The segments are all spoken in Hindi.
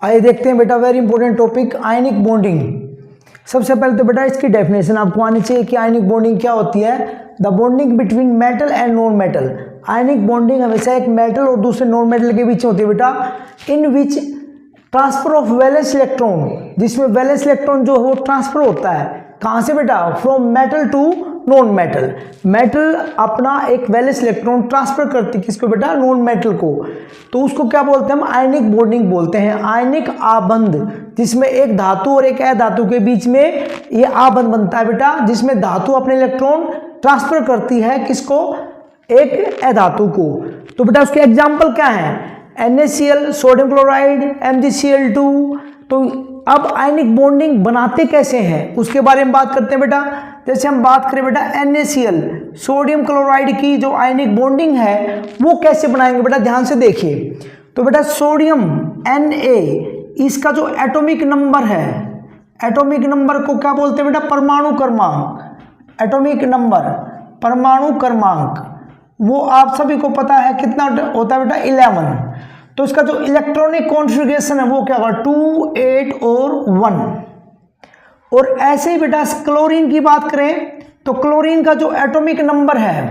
आइए देखते हैं बेटा, very important topic, ionic bonding. सबसे पहले तो बेटा इसकी डेफिनेशन आपको आनी चाहिए कि आयनिक बॉन्डिंग क्या होती है। The bonding between metal and non metal. Ionic bonding हमेशा एक मेटल और दूसरे नॉन मेटल के बीच होती है बेटा, in which transfer of valence electron, जिसमें वैलेंस इलेक्ट्रॉन जो है वो ट्रांसफर होता है कहाँ से बेटा, from metal to non metal. Metal अपना एक वैलेंस इलेक्ट्रॉन ट्रांसफर करती है किसको बेटा, नॉन मेटल को, तो उसको क्या बोलते हैं हम, आयनिक बॉन्डिंग बोलते हैं। आयनिक आबंध, जिसमें एक धातु और एक अधातु के बीच में ये आबंध बनता है बेटा, जिसमें धातु अपने इलेक्ट्रॉन ट्रांसफर करती है किसको, एक अधातु को। तो बेटा उसके एग्जाम्पल क्या है, NaCl, सोडियम क्लोराइड, MgCl2। तो अब आयनिक बॉन्डिंग बनाते कैसे हैं उसके बारे में बात करते हैं बेटा। जैसे हम बात करें बेटा NaCl, सोडियम क्लोराइड की जो आयनिक बॉन्डिंग है वो कैसे बनाएंगे बेटा, ध्यान से देखिए। तो बेटा सोडियम Na, इसका जो एटॉमिक नंबर है, एटॉमिक नंबर को क्या बोलते हैं बेटा, परमाणु क्रमांक। एटॉमिक नंबर, परमाणु क्रमांक, वो आप सभी को पता है कितना होता है बेटा, 11। तो इसका जो इलेक्ट्रॉनिक कॉन्फ़िगरेशन है वो क्या होगा, 2, 8 और 1। और ऐसे ही बेटा क्लोरीन की बात करें तो क्लोरीन का जो एटॉमिक नंबर है,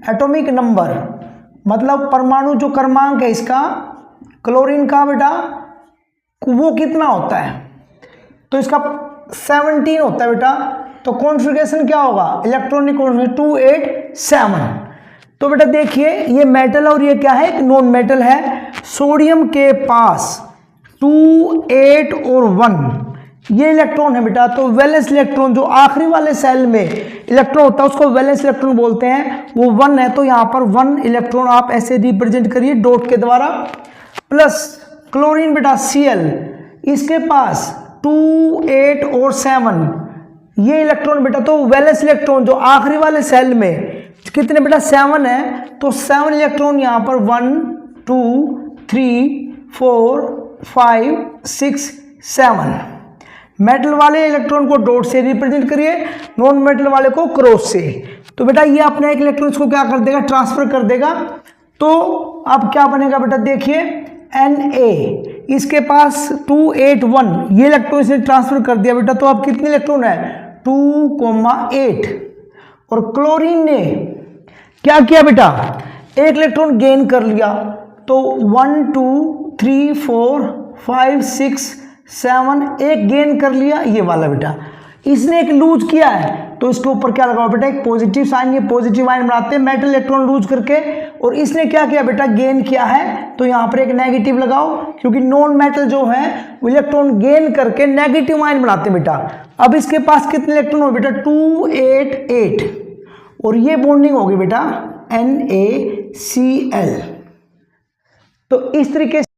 एटॉमिक नंबर मतलब परमाणु जो क्रमांक है इसका, क्लोरीन का बेटा वो कितना होता है, तो इसका 17 होता है बेटा। तो कॉन्फ़िगरेशन क्या होगा, इलेक्ट्रॉनिक कॉन्फ़िगरेशन 2, 8, 7। तो बेटा देखिए ये मेटल और ये क्या है, एक नॉन मेटल है। सोडियम के पास 2, 8 और 1 ये इलेक्ट्रॉन है बेटा। तो वैलेंस इलेक्ट्रॉन जो आखिरी वाले सेल में इलेक्ट्रॉन होता है उसको वैलेंस इलेक्ट्रॉन बोलते हैं, वो 1 है। तो यहाँ पर 1 इलेक्ट्रॉन आप ऐसे रिप्रेजेंट करिए डॉट के द्वारा। प्लस क्लोरीन बेटा Cl, इसके पास 2, 8 और 7 ये इलेक्ट्रॉन बेटा। तो वैलेंस इलेक्ट्रॉन जो आखिरी वाले सेल में कितने बेटा, 7 है। तो 7 इलेक्ट्रॉन यहाँ पर 1, 2, 3, 4, 5, 6, 7 मेटल वाले इलेक्ट्रॉन को डॉट से रिप्रेजेंट करिए, नॉन मेटल वाले को क्रॉस से। तो बेटा ये अपने एक इलेक्ट्रॉन को क्या कर देगा, ट्रांसफर कर देगा। तो अब क्या बनेगा बेटा, देखिए Na, इसके पास 2, 8, 1 ये इलेक्ट्रॉन इसने ट्रांसफर कर दिया बेटा। तो अब कितने इलेक्ट्रॉन है, 2, 8। और क्लोरीन ने क्या किया बेटा, एक इलेक्ट्रॉन गेन कर लिया। तो 1, 2, 3, 4, 5, 6, 7 एक गेन कर लिया ये वाला बेटा। इसने एक लूज किया है तो इसके ऊपर क्या लगाओ बेटा, एक पॉजिटिव साइन। ये पॉजिटिव आयन बनाते हैं मेटल इलेक्ट्रॉन लूज करके। और इसने क्या किया बेटा, गेन किया है, तो यहाँ पर एक नेगेटिव लगाओ, क्योंकि नॉन मेटल जो है वो इलेक्ट्रॉन गेन करके नेगेटिव आयन बनाते हैं बेटा। अब इसके पास कितने इलेक्ट्रॉन हो बेटा, 2, 8, 8 और ये बॉन्डिंग होगी बेटा NaCl। तो इस तरीके से